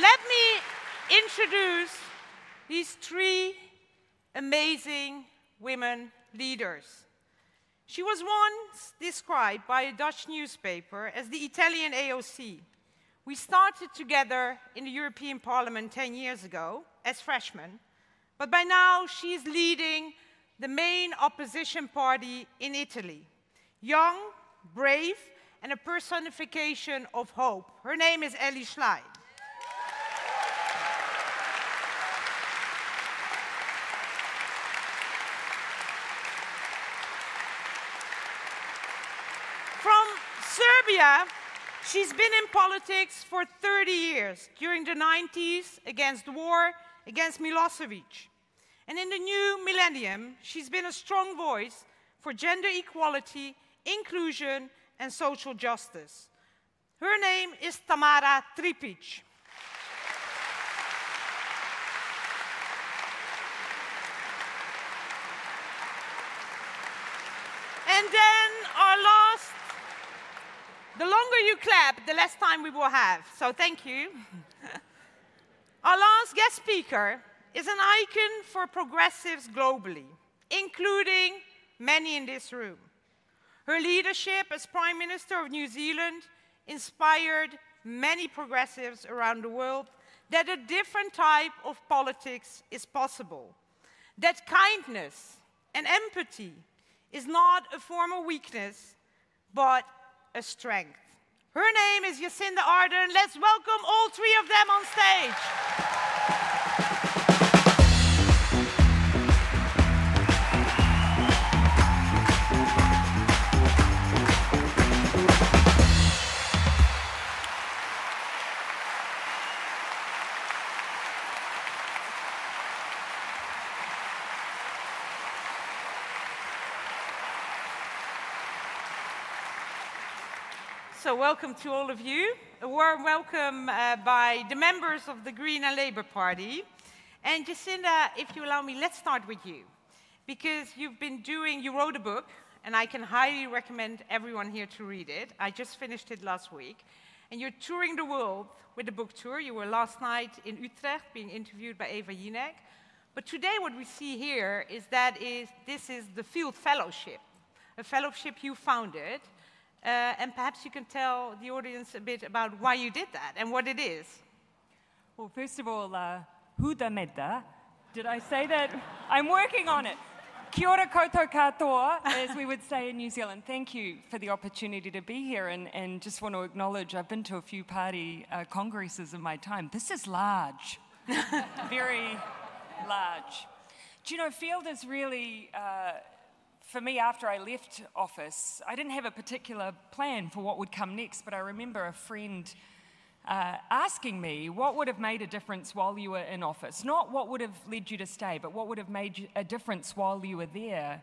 let me introduce these three amazing women leaders. She was once described by a Dutch newspaper as the Italian AOC. We started together in the European Parliament 10 years ago as freshmen, but by now she is leading the main opposition party in Italy. Young, brave, and a personification of hope. Her name is Elly Schlein. From Serbia, she's been in politics for 30 years, during the 90s, against the war, against Milosevic. And in the new millennium, she's been a strong voice for gender equality, inclusion, and social justice. Her name is Tamara Tripic. And then our last, the longer you clap, the less time we will have. So thank you. Our last guest speaker is an icon for progressives globally, including many in this room. Her leadership as Prime Minister of New Zealand inspired many progressives around the world that a different type of politics is possible, that kindness and empathy is not a form of weakness, but a strength. Her name is Jacinda Ardern. Let's welcome all three of them on stage. So welcome to all of you. A warm welcome by the members of the Green and Labour Party. And Jacinda, if you allow me, let's start with you. Because you wrote a book, and I can highly recommend everyone here to read it. I just finished it last week. And you're touring the world with the book tour. You were last night in Utrecht being interviewed by Eva Jinek. But today what we see here is this is the Field Fellowship, a fellowship you founded. And perhaps you can tell the audience a bit about why you did that and what it is. Well, first of all, huda meda. Did I say that? I'm working on it. Kia ora koutou katoa, as we would say in New Zealand. Thank you for the opportunity to be here, and just want to acknowledge I've been to a few party congresses in my time. This is large, very large. Do you know, Field is really... For me, after I left office, I didn't have a particular plan for what would come next, but I remember a friend asking me what would have made a difference while you were in office. Not what would have led you to stay, but what would have made a difference while you were there.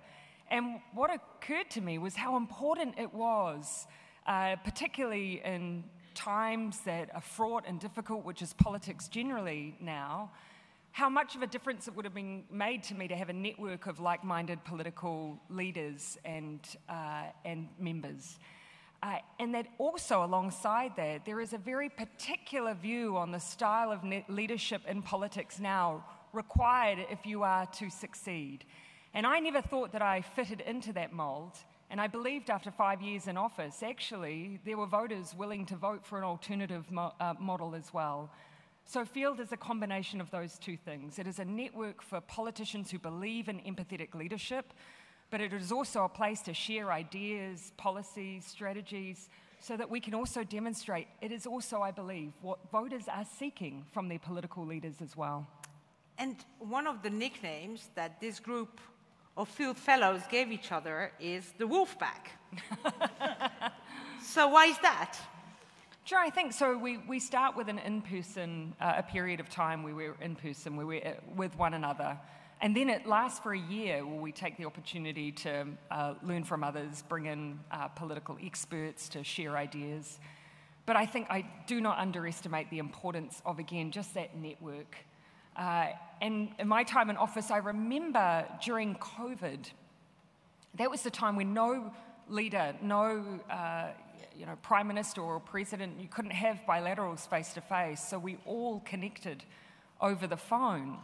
And what occurred to me was how important it was, particularly in times that are fraught and difficult, which is politics generally now, how much of a difference it would have been made to me to have a network of like-minded political leaders and members. And that also, alongside that, there is a very particular view on the style of leadership in politics now required if you are to succeed. And I never thought that I fitted into that mould. And I believed after 5 years in office, actually, there were voters willing to vote for an alternative model as well. So Field is a combination of those two things. It is a network for politicians who believe in empathetic leadership, but it is also a place to share ideas, policies, strategies, so that we can also demonstrate it is also, I believe, what voters are seeking from their political leaders as well. And one of the nicknames that this group of Field Fellows gave each other is the Wolf Pack. So why is that? Sure, I think so. We start with an in-person, a period of time where we're in person, where we're with one another. And then it lasts for a year where we take the opportunity to learn from others, bring in political experts to share ideas. But I think I do not underestimate the importance of, again, just that network. And in my time in office, I remember during COVID, that was the time when no leader, no prime minister or president, you couldn't have bilaterals face to face, so we all connected over the phone.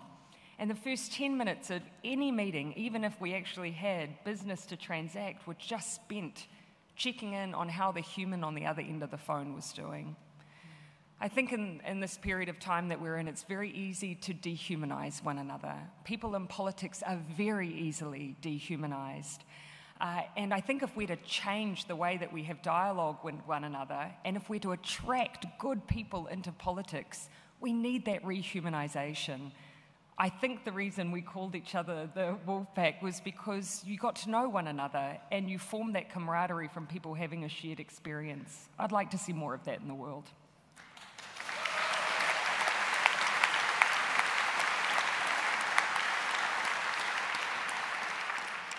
And the first 10 minutes of any meeting, even if we actually had business to transact, were just spent checking in on how the human on the other end of the phone was doing. I think in this period of time that we're in, it's very easy to dehumanize one another. People in politics are very easily dehumanized. And I think if we're to change the way that we have dialogue with one another, and if we're to attract good people into politics, we need that rehumanization. I think the reason we called each other the Wolfpack was because you got to know one another and you formed that camaraderie from people having a shared experience. I'd like to see more of that in the world.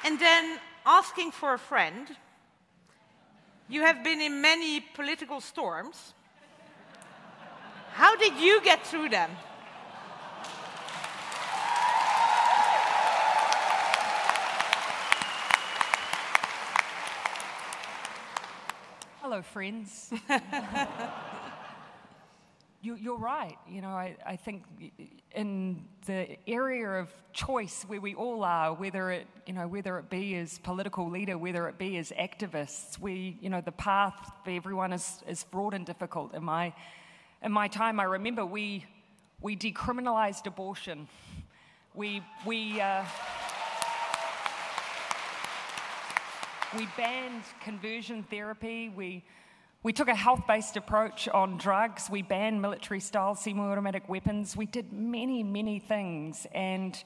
And then asking for a friend. You have been in many political storms. How did you get through them? Hello, friends. You're right. I think in the area of choice where we all are, whether it be as political leader, whether it be as activists, the path for everyone is fraught and difficult. In my time, I remember we decriminalized abortion. We banned conversion therapy. We took a health-based approach on drugs. We banned military-style semi-automatic weapons. We did many, many things. And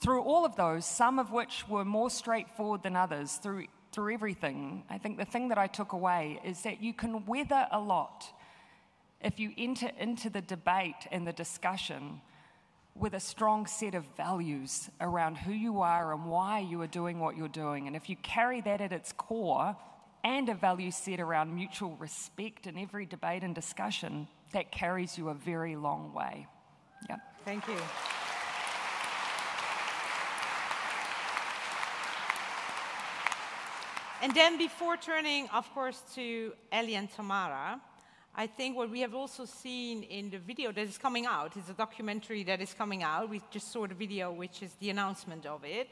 through all of those, some of which were more straightforward than others, through everything, I think the thing that I took away is that you can weather a lot if you enter into the debate and the discussion with a strong set of values around who you are and why you are doing what you're doing. And if you carry that at its core and a value set around mutual respect in every debate and discussion, that carries you a very long way. Yep. Thank you. And then before turning, of course, to Elly and Tamara, I think what we have also seen in the video that is coming out, is a documentary that is coming out. We just saw the video, which is the announcement of it,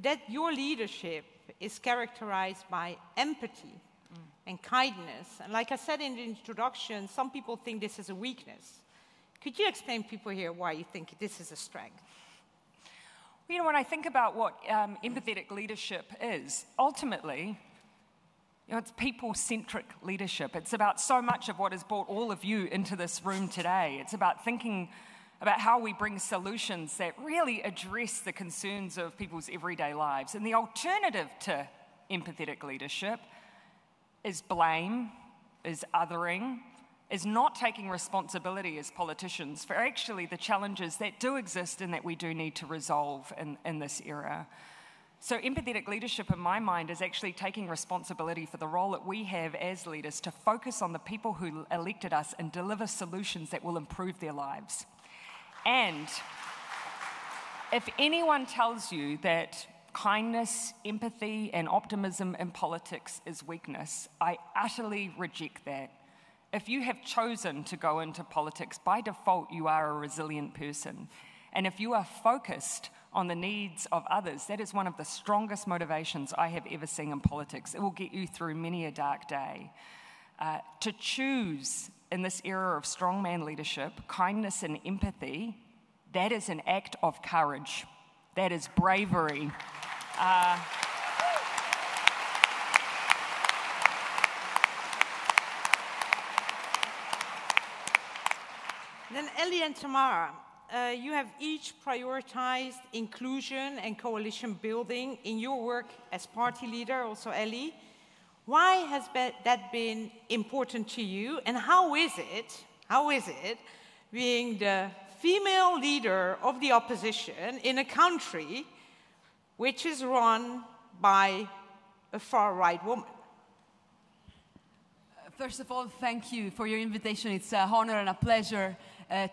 that your leadership is characterized by empathy and kindness. And like I said in the introduction, some people think this is a weakness. Could you explain to people here why you think this is a strength? Well, when I think about what empathetic leadership is, ultimately, it's people-centric leadership. It's about so much of what has brought all of you into this room today. It's about thinking about how we bring solutions that really address the concerns of people's everyday lives. And the alternative to empathetic leadership is blame, is othering, is not taking responsibility as politicians for actually the challenges that do exist and that we do need to resolve in this era. So empathetic leadership, in my mind, is actually taking responsibility for the role that we have as leaders to focus on the people who elected us and deliver solutions that will improve their lives. And if anyone tells you that kindness, empathy, and optimism in politics is weakness, I utterly reject that. If you have chosen to go into politics, by default, you are a resilient person. And if you are focused on the needs of others, that is one of the strongest motivations I have ever seen in politics. It will get you through many a dark day. To choose in this era of strongman leadership, kindness and empathy, that is an act of courage. That is bravery. Then Elly and Tamara, you have each prioritized inclusion and coalition building in your work as party leader, also Elly. Why has that been important to you, and how is it being the female leader of the opposition in a country which is run by a far-right woman? First of all, thank you for your invitation. It's an honor and a pleasure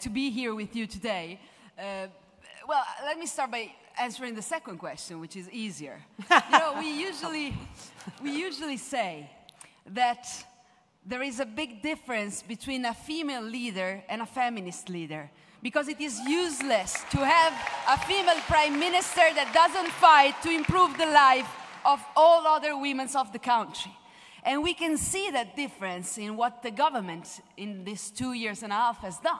to be here with you today. Well, let me start by answering the second question, which is easier. We usually say that there is a big difference between a female leader and a feminist leader, because it is useless to have a female prime minister that doesn't fight to improve the life of all other women of the country. And we can see that difference in what the government in these 2 years and a half has done.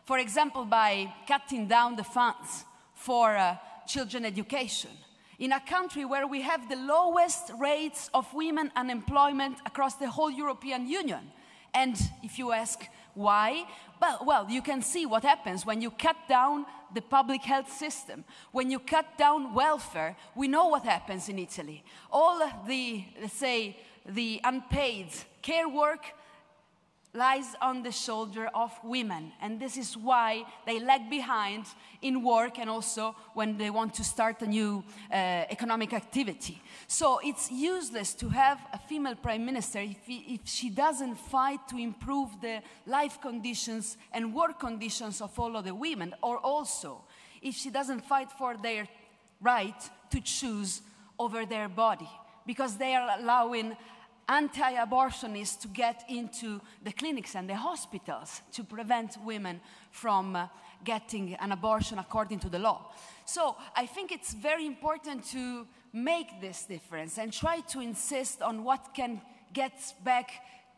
For example, by cutting down the funds for children education. In a country where we have the lowest rates of women unemployment across the whole European Union. And if you ask why, well, you can see what happens when you cut down the public health system. When you cut down welfare, we know what happens in Italy. All the, let's say, the unpaid care work lies on the shoulder of women. And this is why they lag behind in work and also when they want to start a new economic activity. So it's useless to have a female prime minister if she doesn't fight to improve the life conditions and work conditions of all of the women, or also if she doesn't fight for their right to choose over their body, because they are allowing anti-abortionists to get into the clinics and the hospitals to prevent women from getting an abortion according to the law. So I think it's very important to make this difference and try to insist on what can get back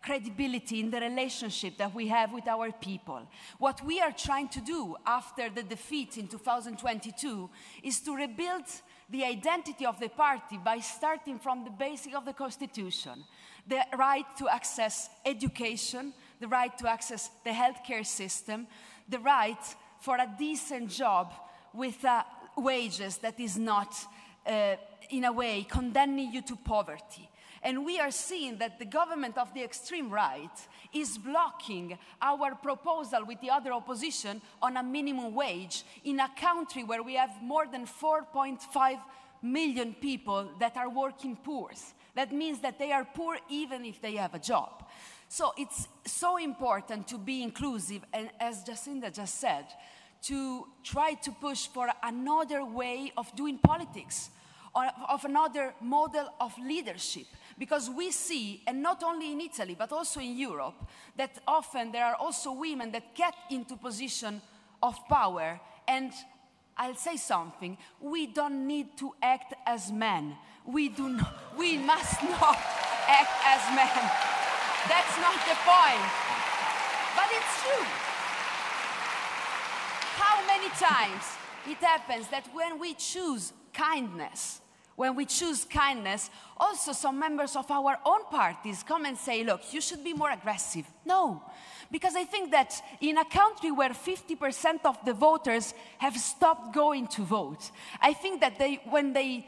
credibility in the relationship that we have with our people. What we are trying to do after the defeat in 2022 is to rebuild the identity of the party by starting from the basic of the Constitution. The right to access education, the right to access the healthcare system, the right for a decent job with wages that is not, in a way, condemning you to poverty. And we are seeing that the government of the extreme right is blocking our proposal with the other opposition on a minimum wage in a country where we have more than 4.5 million people that are working poor. That means that they are poor even if they have a job. So it's so important to be inclusive, and as Jacinda just said, to try to push for another way of doing politics, or of another model of leadership. Because we see, and not only in Italy, but also in Europe, that often there are also women that get into position of power. And I'll say something, we don't need to act as men. We must not act as men. That's not the point. But it's true. How many times it happens that when we choose kindness, also some members of our own parties come and say, look, you should be more aggressive. No, because I think that in a country where 50% of the voters have stopped going to vote, I think that when they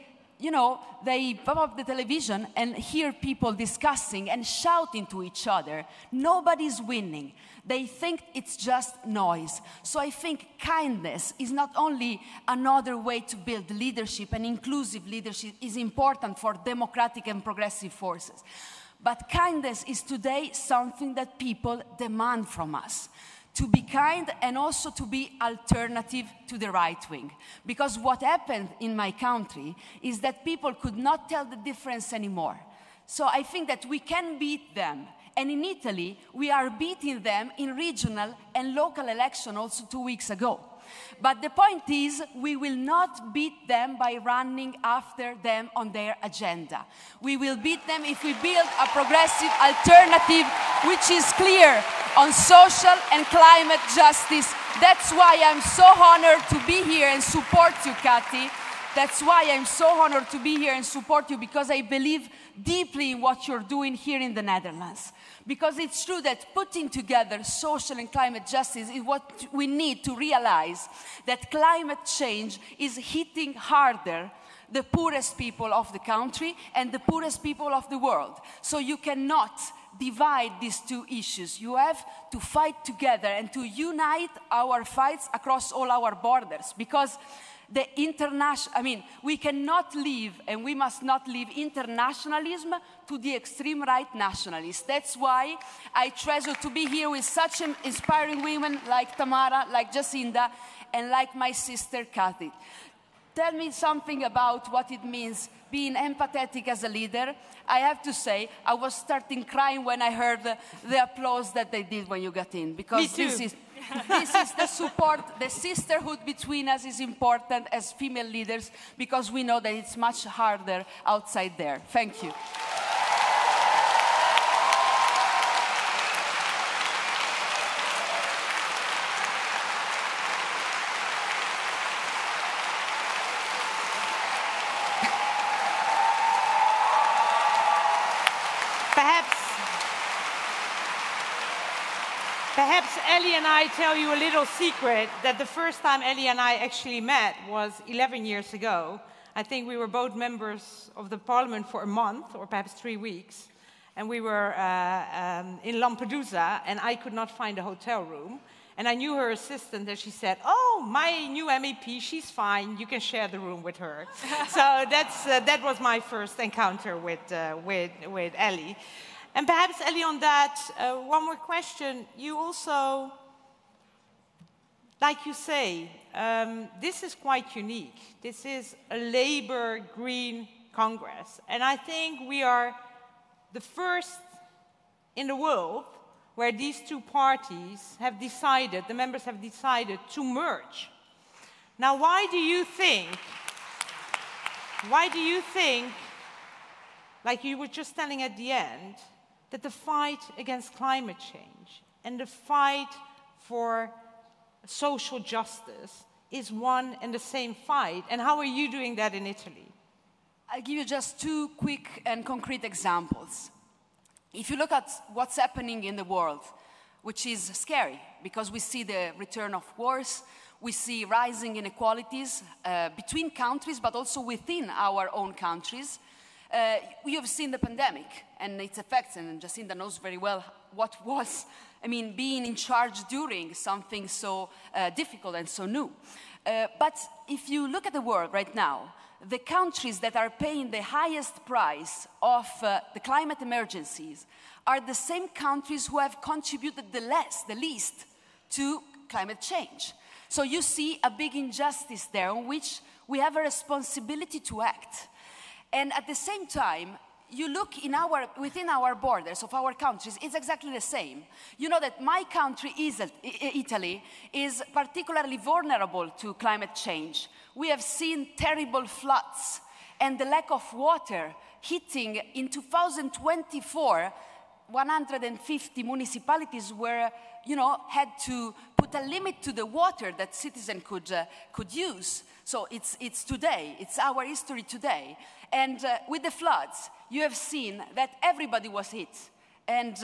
pop up the television and hear people discussing and shouting to each other, nobody's winning. They think it's just noise. So I think kindness is not only another way to build leadership, and inclusive leadership is important for democratic and progressive forces. But kindness is today something that people demand from us. To be kind and also to be alternative to the right wing. Because what happened in my country is that people could not tell the difference anymore. So I think that we can beat them. And in Italy, we are beating them in regional and local election also 2 weeks ago. But the point is, we will not beat them by running after them on their agenda. We will beat them if we build a progressive alternative which is clear on social and climate justice. That's why I'm so honored to be here and support you, Kati. That's why I'm so honored to be here and support you, because I believe deeply in what you're doing here in the Netherlands. Because it's true that putting together social and climate justice is what we need to realize, that climate change is hitting harder the poorest people of the country and the poorest people of the world. So you cannot divide these two issues. You have to fight together and to unite our fights across all our borders, because we cannot leave, and we must not leave internationalism to the extreme right nationalists. That's why I treasure to be here with such inspiring women like Tamara, like Jacinda, and like my sister Kati. tell me something about what it means being empathetic as a leader. I have to say, I was starting crying when I heard the applause that they did when you got in, because this is the support, the sisterhood between us is important as female leaders, because we know that it's much harder outside there. Thank you. Perhaps Elly and I tell you a little secret, that the first time Elly and I actually met was 11 years ago. I think we were both members of the parliament for a month, or perhaps 3 weeks. And we were in Lampedusa, and I could not find a hotel room. And I knew her assistant, and she said, "Oh, my new MEP, she's fine. You can share the room with her." So that was my first encounter with Elly. And perhaps, Elly, on that, one more question. You also, like you say, this is quite unique. This is a Labour Green Congress. And I think we are the first in the world where these two parties have decided, the members have decided to merge. Now, why do you think, like you were just telling at the end, that the fight against climate change and the fight for social justice is one and the same fight? And how are you doing that in Italy? I'll give you just two quick and concrete examples. If you look at what's happening in the world, which is scary, because we see the return of wars, we see rising inequalities between countries, but also within our own countries. We have seen the pandemic and its effects, and Jacinda knows very well what was, being in charge during something so difficult and so new. But if you look at the world right now, the countries that are paying the highest price of the climate emergencies are the same countries who have contributed the least to climate change. So you see a big injustice there on which we have a responsibility to act. And at the same time, you look within our borders of our countries, it's exactly the same. You know that my country, Italy, is particularly vulnerable to climate change. We have seen terrible floods and the lack of water hitting in 2024. 150 municipalities had to put a limit to the water that citizens could use. So it's today, it's our history today. And with the floods, you have seen that everybody was hit. And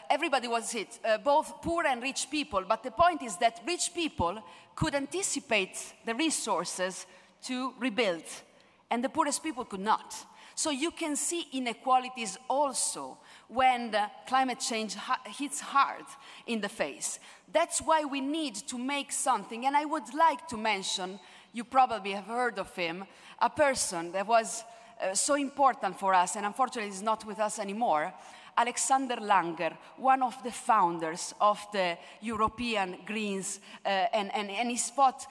everybody was hit, both poor and rich people. But the point is that rich people could anticipate the resources to rebuild, and the poorest people could not. So you can see inequalities also when the climate change hits hard in the face. That's why we need to make something. And I would like to mention, you probably have heard of him, a person that was so important for us, and unfortunately is not with us anymore, Alexander Langer, one of the founders of the European Greens, and he fought,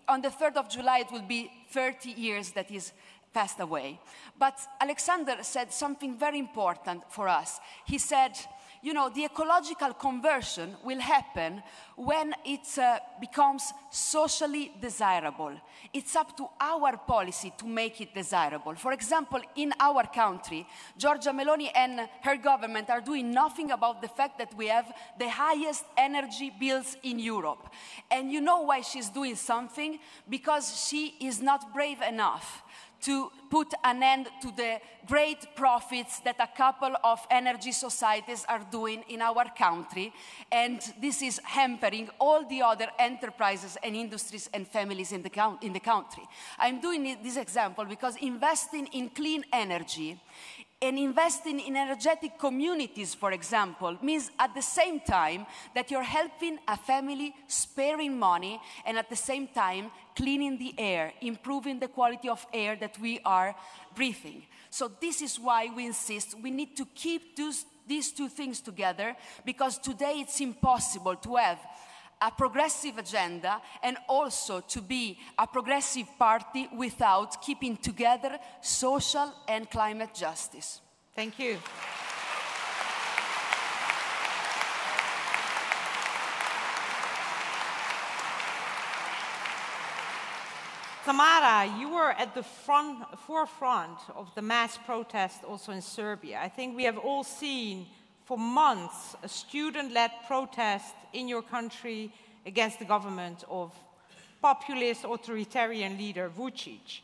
on the 3rd of July, it will be 30 years that he's passed away. But Alexander said something very important for us. He said, the ecological conversion will happen when it becomes socially desirable. It's up to our policy to make it desirable. For example, in our country, Giorgia Meloni and her government are doing nothing about the fact that we have the highest energy bills in Europe. And you know why she's doing something? Because she is not brave enough to put an end to the great profits that a couple of energy societies are doing in our country. And this is hampering all the other enterprises and industries and families in the country. I'm doing this example because investing in clean energy and investing in energetic communities, for example, means at the same time that you're helping a family, sparing money, and at the same time cleaning the air, improving the quality of air that we are breathing. So this is why we insist we need to keep these two things together, because today it's impossible to have a progressive agenda, and also to be a progressive party without keeping together social and climate justice. Thank you. Tamara, you were at the forefront of the mass protest also in Serbia. I think we have all seen for months a student-led protest in your country against the government of populist authoritarian leader Vučić.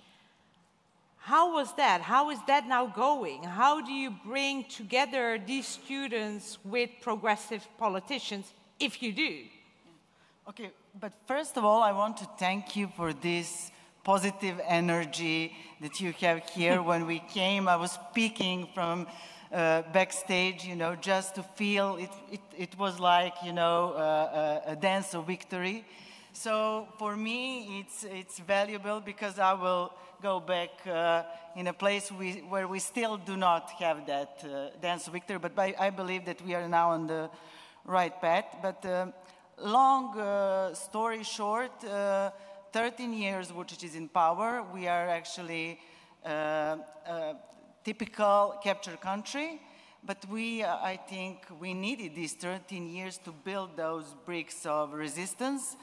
How was that? How is that now going? How do you bring together these students with progressive politicians, if you do? Okay, but first of all, I want to thank you for this positive energy that you have here. When we came, I was speaking from backstage, you know, just to feel it was like, you know, a dance of victory. So for me, it's valuable because I will go back in a place where we still do not have that dance of victory, but I believe that we are now on the right path. But long story short, 13 years Vučić is in power. We are actually a typical captured country, but I think we needed these 13 years to build those bricks of resistance.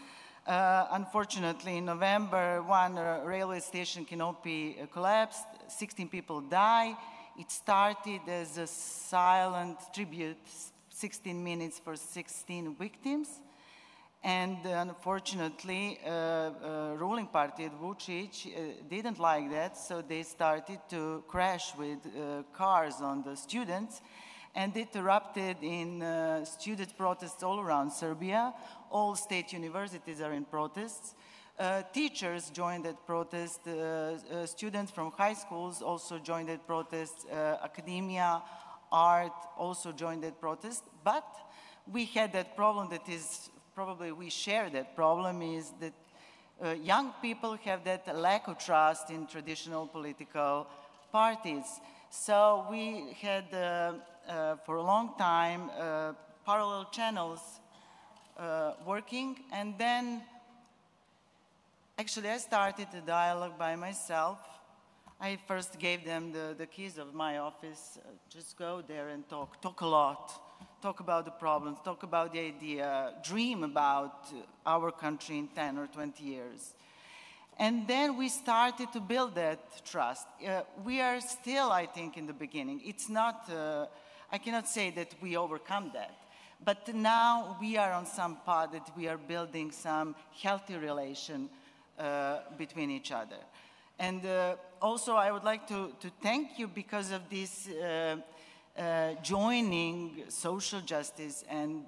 Unfortunately, in November, one railway station canopy collapsed, 16 people died. It started as a silent tribute, 16 minutes for 16 victims. And unfortunately, ruling party at Vučić didn't like that, so they started to crash with cars on the students, and it erupted in student protests all around Serbia. All state universities are in protests. Teachers joined that protest. Students from high schools also joined that protest. Academia, art also joined that protest. But we had that problem that is, probably we share that problem, is that young people have that lack of trust in traditional political parties. So we had, for a long time, parallel channels working, and then actually I started the dialogue by myself. I first gave them the keys of my office. Just go there and talk a lot. Talk about the problems, talk about the idea, dream about our country in 10 or 20 years. And then we started to build that trust. We are still, I think, in the beginning. It's not, I cannot say that we overcome that. But now we are on some path that we are building some healthy relation between each other. And also I would like to thank you because of this joining social justice and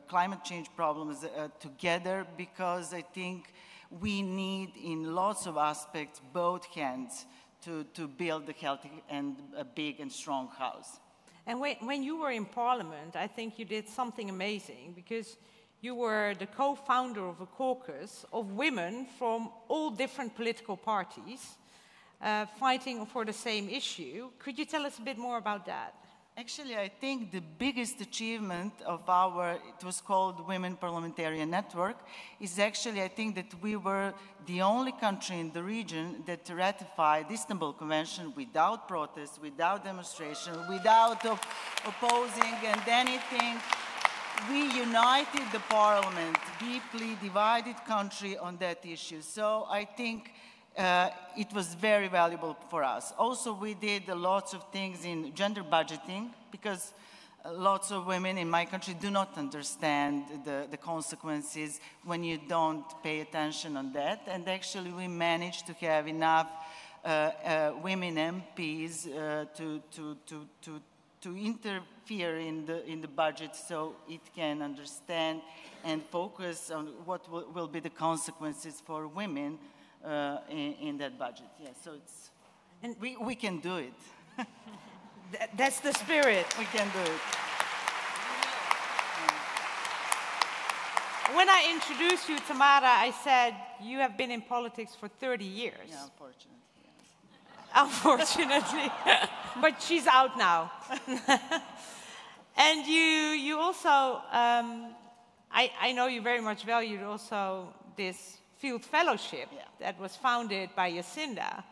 climate change problems together, because I think we need in lots of aspects both hands to build a healthy and a big and strong house. And when you were in Parliament, I think you did something amazing, because you were the co-founder of a caucus of women from all different political parties fighting for the same issue. Could you tell us a bit more about that? Actually, I think the biggest achievement of our, it was called Women Parliamentarian Network, is actually, I think, that we were the only country in the region that ratified the Istanbul Convention without protest, without demonstration, without opposing and anything. We united the parliament, deeply divided country on that issue. So I think it was very valuable for us. Also, we did lots of things in gender budgeting, because lots of women in my country do not understand the consequences when you don't pay attention on that. And actually, we managed to have enough women MPs to interfere in the budget so it can understand and focus on what will be the consequences for women in that budget. Yeah, so it's, and we can do it. That's the spirit. We can do it. When I introduced you, Tamara, I said you have been in politics for 30 years. Yeah, unfortunately. Yes. Unfortunately. But she's out now. And you also, I know you very much valued also this field fellowship that was founded by Jacinda.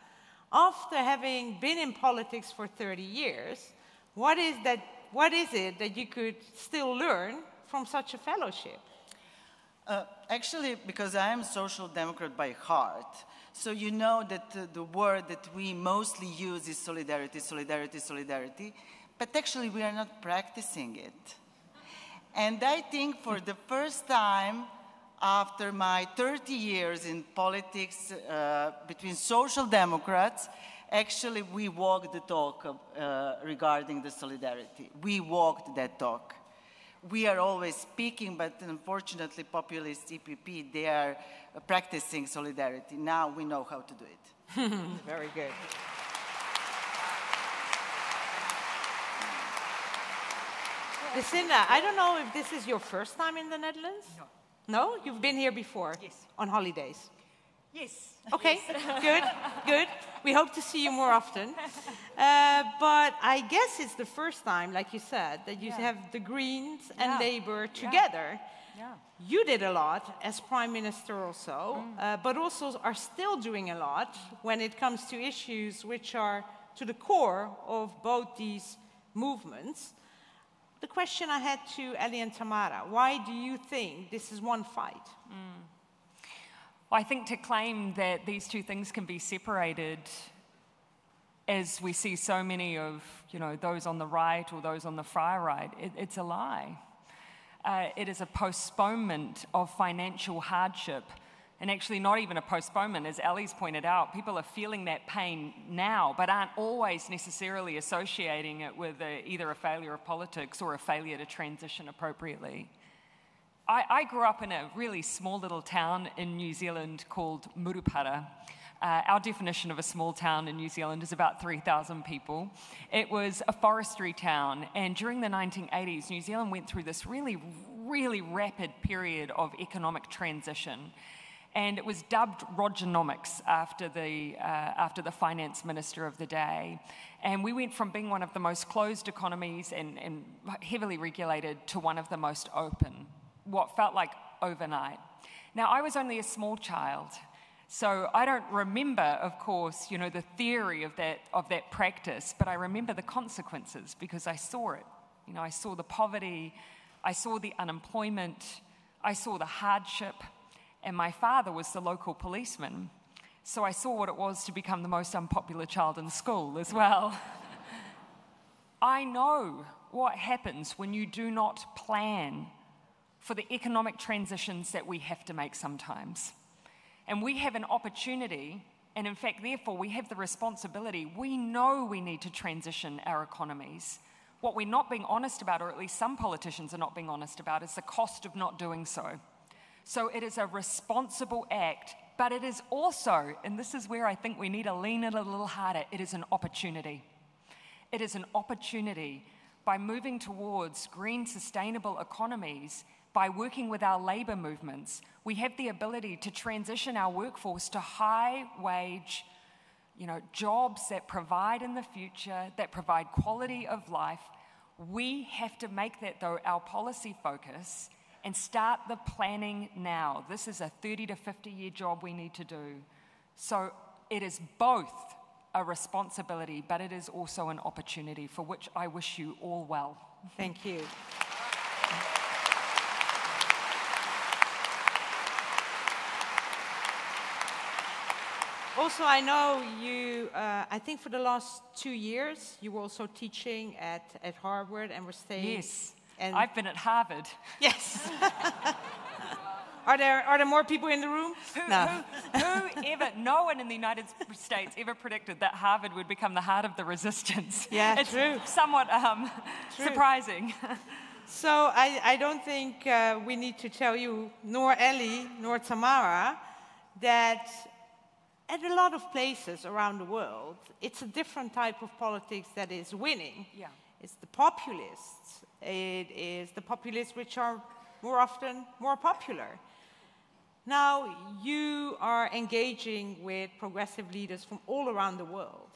After having been in politics for 30 years, what is it that you could still learn from such a fellowship? Actually, because I am social democrat by heart, so you know that the word that we mostly use is solidarity, solidarity, solidarity, but actually we are not practicing it. And I think for the first time after my 30 years in politics between social democrats, actually we walked the talk regarding the solidarity. We walked that talk. We are always speaking, but unfortunately populist EPP, they are practicing solidarity. Now we know how to do it. Very good. Jacinda, I don't know if this is your first time in the Netherlands? No. No? You've been here before? Yes. On holidays? Yes. Okay, good, good. We hope to see you more often. But I guess it's the first time, like you said, that you have the Greens and Labour together. Yeah. You did a lot as Prime Minister also, but also are still doing a lot when it comes to issues which are to the core of both these movements. The question I had to Elly and Tamara, why do you think this is one fight? Well, I think to claim that these two things can be separated, as we see so many of, those on the right or those on the far right, it's a lie. It is a postponement of financial hardship, and actually not even a postponement, as Elly's pointed out. People are feeling that pain now, but aren't always necessarily associating it with either a failure of politics or a failure to transition appropriately. I grew up in a really small little town in New Zealand called Murupara. Our definition of a small town in New Zealand is about 3,000 people. It was a forestry town, and during the 1980s, New Zealand went through this really, really rapid period of economic transition. And it was dubbed Rogernomics after the finance minister of the day. And we went from being one of the most closed economies and heavily regulated to one of the most open, what felt like overnight. Now, I was only a small child, so I don't remember, of course, the theory of that practice, but I remember the consequences because I saw it. I saw the poverty, I saw the unemployment, I saw the hardship. And my father was the local policeman, so I saw what it was to become the most unpopular child in school as well. I know what happens when you do not plan for the economic transitions that we have to make sometimes. And we have an opportunity, and in fact, therefore, we have the responsibility. We know we need to transition our economies. What we're not being honest about, or at least some politicians are not being honest about, is the cost of not doing so. So it is a responsible act, but it is also, and this is where I think we need to lean in a little harder, it is an opportunity. It is an opportunity by moving towards green, sustainable economies, by working with our labour movements. We have the ability to transition our workforce to high-wage, jobs that provide in the future, that provide quality of life. We have to make that, though, our policy focus and start the planning now. This is a 30 to 50-year job we need to do. So it is both a responsibility, but it is also an opportunity for which I wish you all well. Thank you. Also, I know you, I think for the last 2 years, you were also teaching at Harvard and were staying. Yes. And I've been at Harvard. Yes. Are there more people in the room? No one in the United States ever predicted that Harvard would become the heart of the resistance. Yeah, it's true. Somewhat surprising. So I don't think we need to tell you, nor Elly, nor Tamara, that at a lot of places around the world, it's a different type of politics that is winning. Yeah. It's the populists. It is the populists which are more often more popular. Now, you are engaging with progressive leaders from all around the world.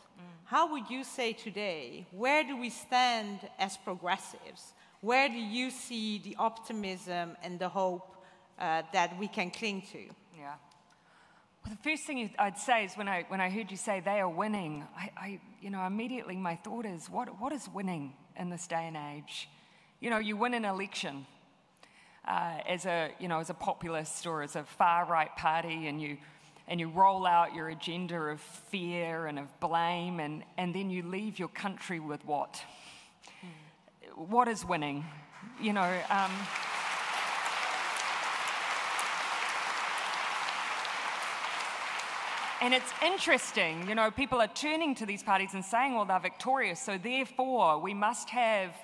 How would you say today, where do we stand as progressives? Where do you see the optimism and the hope that we can cling to? Yeah. Well, the first thing I'd say is when I heard you say they are winning, immediately my thought is, what is winning in this day and age? You win an election as a populist or as a far-right party, and you roll out your agenda of fear and of blame, and then you leave your country with what? What is winning? And it's interesting, people are turning to these parties and saying, well, they're victorious, so therefore we must have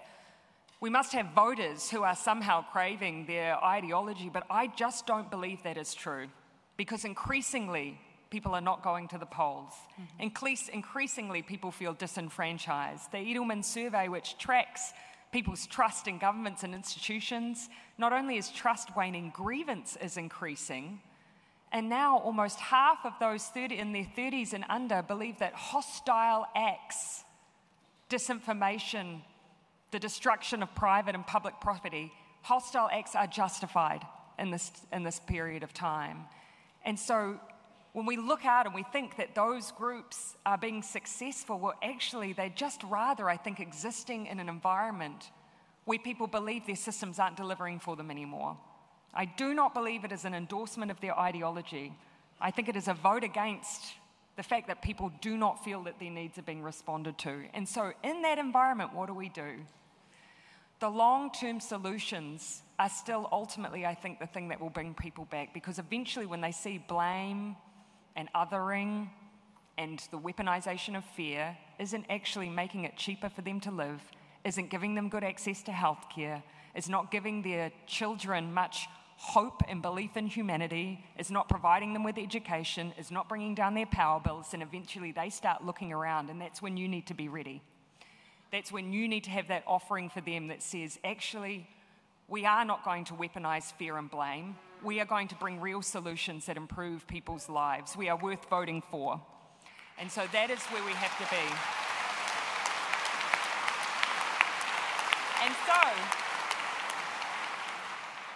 voters who are somehow craving their ideology, but I just don't believe that is true, because increasingly people are not going to the polls. Increasingly people feel disenfranchised. The Edelman survey, which tracks people's trust in governments and institutions, not only is trust waning, grievance is increasing. And now almost half of those in their 30s and under believe that hostile acts, disinformation, the destruction of private and public property, hostile acts are justified in this period of time. And so when we look out and we think that those groups are being successful, well, actually they're just rather, I think, existing in an environment where people believe their systems aren't delivering for them anymore. I do not believe it is an endorsement of their ideology. I think it is a vote against the fact that people do not feel that their needs are being responded to. And so in that environment, what do? The long-term solutions are still ultimately, I think, the thing that will bring people back, because eventually when they see blame and othering and the weaponization of fear isn't actually making it cheaper for them to live, isn't giving them good access to healthcare, is not giving their children much hope and belief in humanity, is not providing them with education, is not bringing down their power bills, and eventually they start looking around, and that's when you need to be ready. That's when you need to have that offering for them that says, actually, we are not going to weaponize fear and blame. We are going to bring real solutions that improve people's lives. We are worth voting for. And so that is where we have to be. And so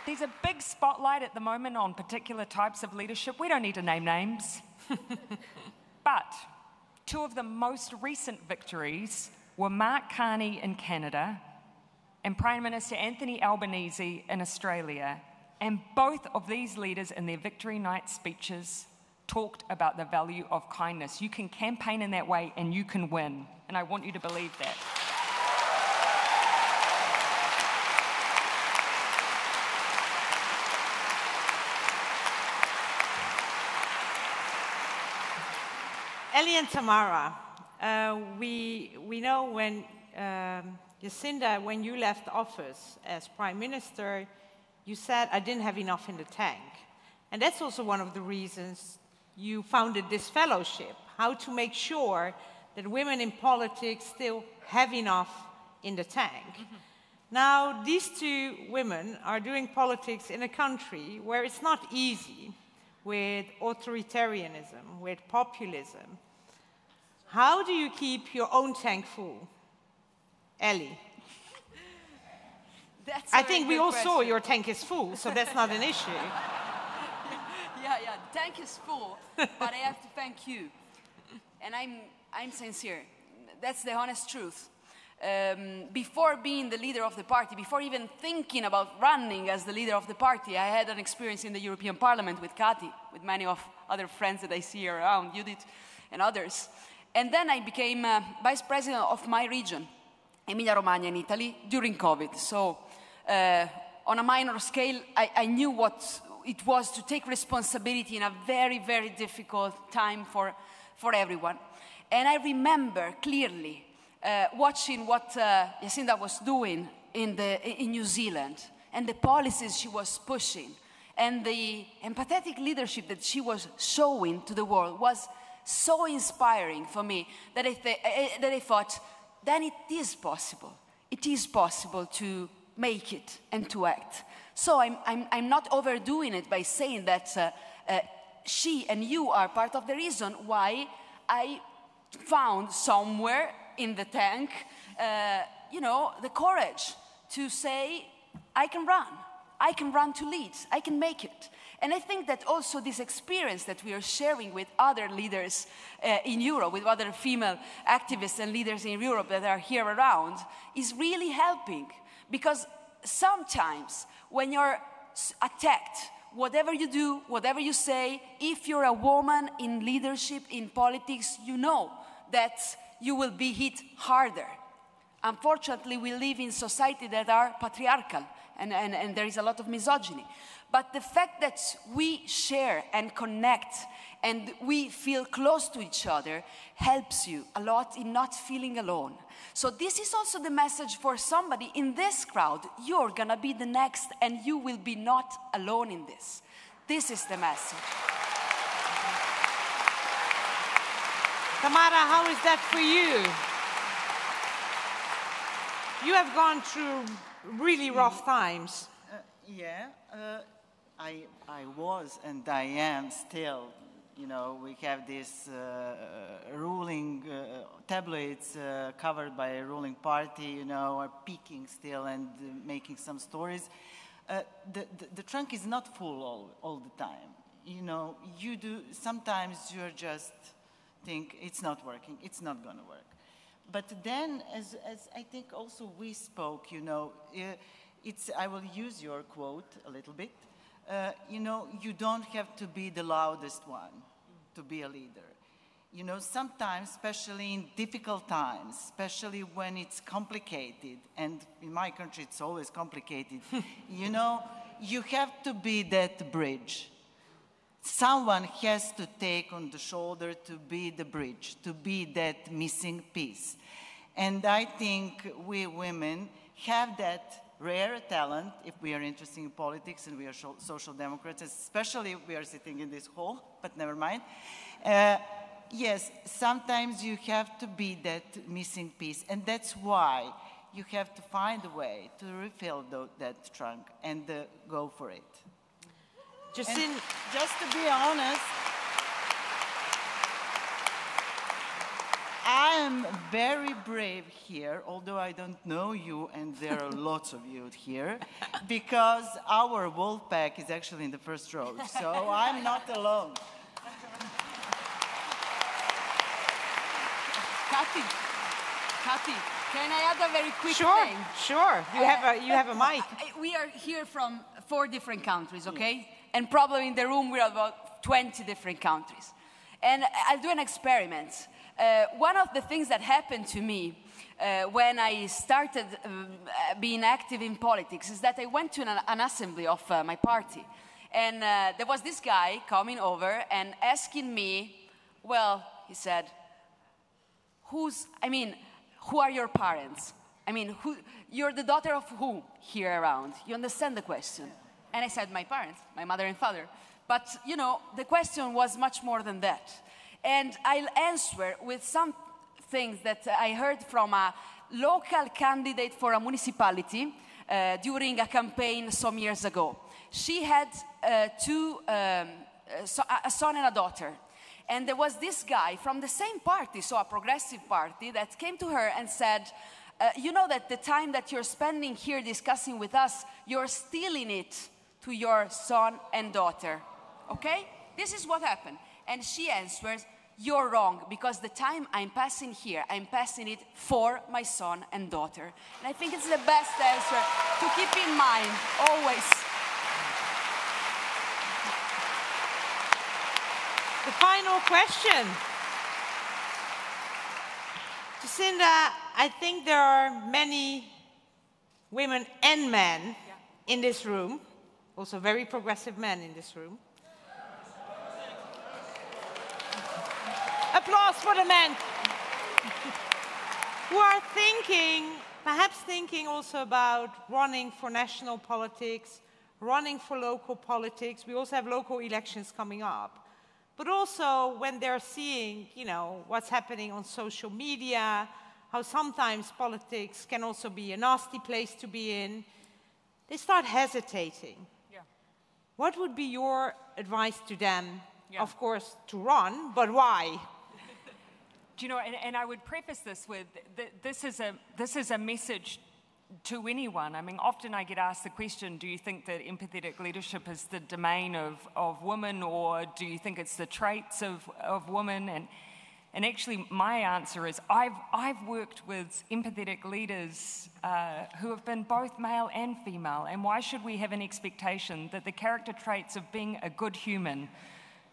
there's a big spotlight at the moment on particular types of leadership. We don't need to name names. But two of the most recent victories were Mark Carney in Canada and Prime Minister Anthony Albanese in Australia. And both of these leaders in their victory night speeches talked about the value of kindness. You can campaign in that way and you can win. And I want you to believe that. Elly and Tamara, we know when Jacinda, when you left office as Prime Minister, you said, I didn't have enough in the tank. And that's also one of the reasons you founded this fellowship, how to make sure that women in politics still have enough in the tank. Now, these two women are doing politics in a country where it's not easy, with authoritarianism, with populism. How do you keep your own tank full? Elly? I think we all saw your tank is full, so that's not an issue. Yeah, tank is full, but I have to thank you. And I'm sincere. That's the honest truth. Before being the leader of the party, before even thinking about running as the leader of the party, I had an experience in the European Parliament with Kati, with many of other friends that I see around, Judith and others. And then I became vice president of my region, Emilia-Romagna in Italy, during COVID. So on a minor scale, I knew what it was to take responsibility in a very, very difficult time for everyone. And I remember clearly watching what Jacinda was doing in New Zealand and the policies she was pushing and the empathetic leadership that she was showing to the world was so inspiring for me that I thought, then it is possible. It is possible to make it and to act. So I'm not overdoing it by saying that she and you are part of the reason why I found somewhere in the tank, the courage to say, I can run to lead, I can make it. And I think that also this experience that we are sharing with other leaders in Europe, with other female activists and leaders in Europe that are here around, is really helping. Because sometimes when you're attacked, whatever you do, whatever you say, if you're a woman in leadership, in politics, you know that you will be hit harder. Unfortunately, we live in society that are patriarchal, and there is a lot of misogyny. But the fact that we share and connect and we feel close to each other helps you a lot in not feeling alone. So this is also the message for somebody in this crowd. You're gonna be the next and you will be not alone in this. This is the message. Tamara, how is that for you? You have gone through really rough times. I was and I am still. You know, we have these ruling tabloids covered by a ruling party, you know, are peaking still and making some stories. The trunk is not full all the time. You know, sometimes you're just think it's not working, it's not going to work. But then, as I think also we spoke, you know, I will use your quote a little bit. You know, you don't have to be the loudest one to be a leader. You know, sometimes, especially in difficult times, especially when it's complicated, and in my country it's always complicated, you know, you have to be that bridge. Someone has to take on the shoulder to be the bridge, to be that missing piece. And I think we women have that rare talent, if we are interested in politics and we are social democrats, especially if we are sitting in this hall, but never mind. Yes, sometimes you have to be that missing piece, and that's why you have to find a way to refill that trunk and go for it. Just to be honest, I am very brave here, although I don't know you, and there are lots of you here, because our wolf pack is actually in the first row, so I'm not alone. Kati, can I add a very quick thing? Sure. You have a mic. We are here from 4 different countries, okay? Yes. And probably in the room we are about 20 different countries. And I'll do an experiment. One of the things that happened to me when I started being active in politics is that I went to an assembly of my party. And there was this guy coming over and asking me, well, he said, who are your parents? I mean, you're the daughter of who here around? You understand the question? And I said, my parents, my mother and father. But, you know, the question was much more than that. And I'll answer with some things that I heard from a local candidate for a municipality during a campaign some years ago. She had a son and a daughter. And there was this guy from the same party, so a progressive party, that came to her and said, you know that the time that you're spending here discussing with us, you're stealing it to your son and daughter, okay? This is what happened. And she answers, you're wrong, because the time I'm passing here, I'm passing it for my son and daughter. And I think it's the best answer to keep in mind, always. The final question. Jacinda, I think there are many women and men in this room, also very progressive men in this room. Applause for the men who are perhaps thinking also about running for national politics, running for local politics. We also have local elections coming up. But also when they're seeing, you know, what's happening on social media, how sometimes politics can also be a nasty place to be in, they start hesitating. Yeah. What would be your advice to them? Yeah. Of course, to run, but why? Do you know, and I would preface this with, this is a message to anyone. I mean, often I get asked the question, do you think that empathetic leadership is the domain of women, or do you think it's the traits of women? And actually, my answer is I've worked with empathetic leaders who have been both male and female, and why should we have an expectation that the character traits of being a good human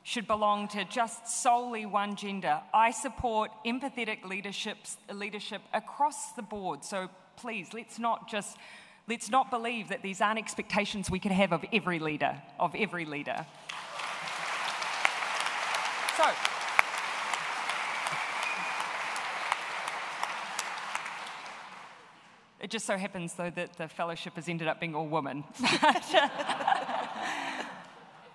should belong to just solely one gender? I support empathetic leadership across the board. So please, let's not believe that these aren't expectations we could have of every leader, So, it just so happens, though, that the fellowship has ended up being all women.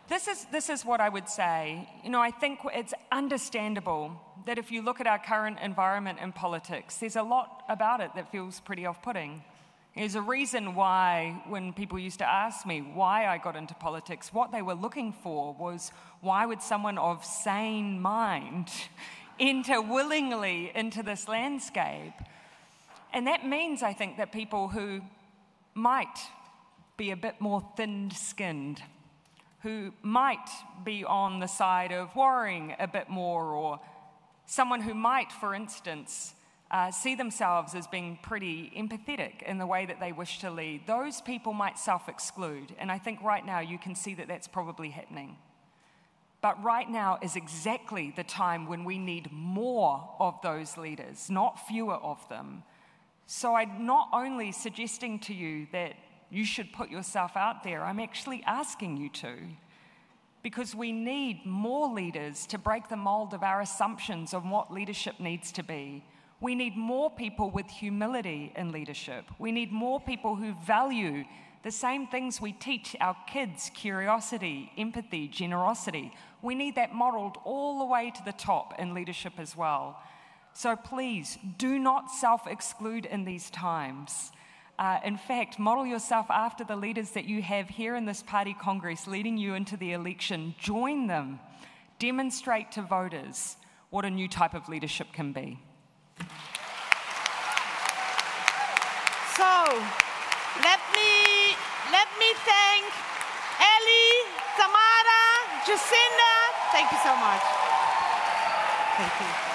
This is what I would say. You know, I think it's understandable that if you look at our current environment in politics, there's a lot about it that feels pretty off-putting. There's a reason why, when people used to ask me why I got into politics, what they were looking for was, why would someone of sane mind enter willingly into this landscape? And that means, I think, that people who might be a bit more thin-skinned, who might be on the side of worrying a bit more, or someone who might, for instance, see themselves as being pretty empathetic in the way that they wish to lead, those people might self-exclude. And I think right now you can see that that's probably happening. But right now is exactly the time when we need more of those leaders, not fewer of them. So I'm not only suggesting to you that you should put yourself out there, I'm actually asking you to. Because we need more leaders to break the mold of our assumptions on what leadership needs to be. We need more people with humility in leadership. We need more people who value the same things we teach our kids: curiosity, empathy, generosity. We need that modeled all the way to the top in leadership as well. So please, do not self-exclude in these times. In fact, model yourself after the leaders that you have here in this party congress leading you into the election. Join them. Demonstrate to voters what a new type of leadership can be. So, let me thank Elly, Tamara, Jacinda. Thank you so much. Thank you.